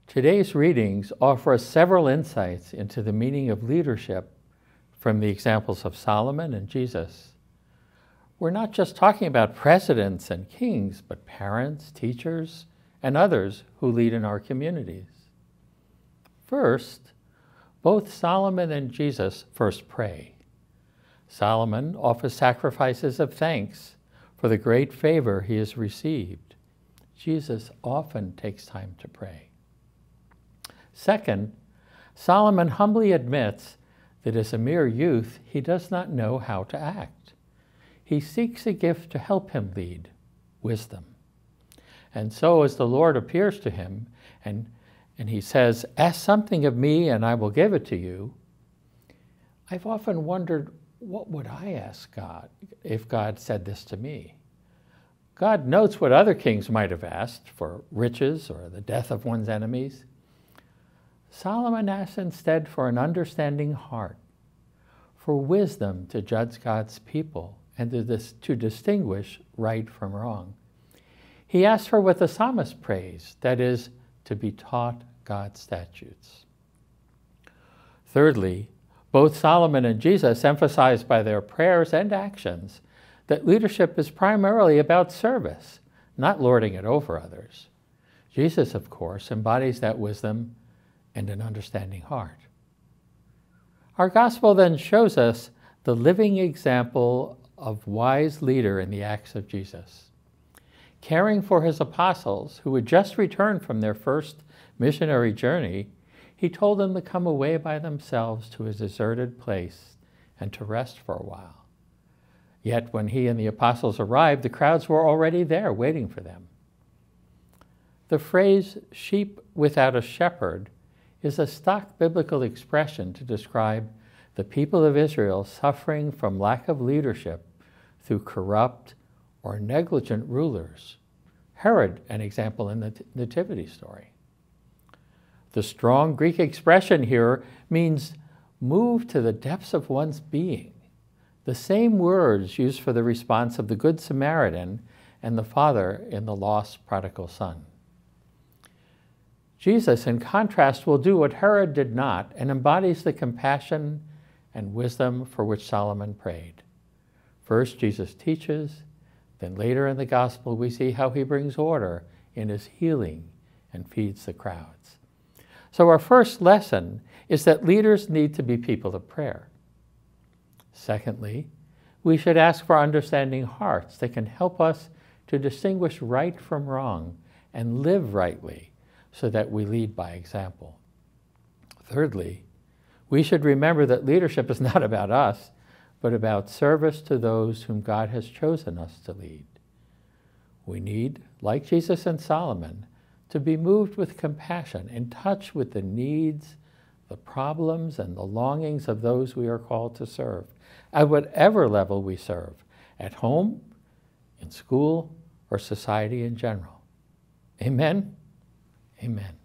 Today's readings offer us several insights into the meaning of leadership from the examples of Solomon and Jesus. We're not just talking about presidents and kings, but parents, teachers, and others who lead in our communities. First, both Solomon and Jesus first pray. Solomon offers sacrifices of thanks for the great favor he has received. Jesus often takes time to pray. Second, Solomon humbly admits that as a mere youth, he does not know how to act. He seeks a gift to help him lead, wisdom. And so as the Lord appears to him and he says, "Ask something of me and I will give it to you," I've often wondered, what would I ask God if God said this to me? God knows what other kings might have asked for riches or the death of one's enemies. Solomon asks instead for an understanding heart, for wisdom to judge God's people and to distinguish right from wrong. He asks for what the psalmist prays, that is, to be taught God's statutes. Thirdly, both Solomon and Jesus emphasize by their prayers and actions that leadership is primarily about service, not lording it over others. Jesus, of course, embodies that wisdom and an understanding heart. Our gospel then shows us the living example of wise leader in the acts of Jesus. Caring for his apostles, who had just returned from their first missionary journey, he told them to come away by themselves to a deserted place and to rest for a while. Yet when he and the apostles arrived, the crowds were already there waiting for them. The phrase "sheep without a shepherd" is a stock biblical expression to describe the people of Israel suffering from lack of leadership through corrupt or negligent rulers. Herod, an example in the Nativity story. The strong Greek expression here means move to the depths of one's being. The same words used for the response of the Good Samaritan and the father in the lost prodigal son. Jesus, in contrast, will do what Herod did not and embodies the compassion and wisdom for which Solomon prayed. First, Jesus teaches, then later in the gospel we see how he brings order in his healing and feeds the crowds. So our first lesson is that leaders need to be people of prayer. Secondly, we should ask for understanding hearts that can help us to distinguish right from wrong and live rightly so that we lead by example. Thirdly, we should remember that leadership is not about us, but about service to those whom God has chosen us to lead. We need, like Jesus and Solomon, to be moved with compassion, in touch with the needs, the problems, and the longings of those we are called to serve, at whatever level we serve, at home, in school, or society in general. Amen? Amen.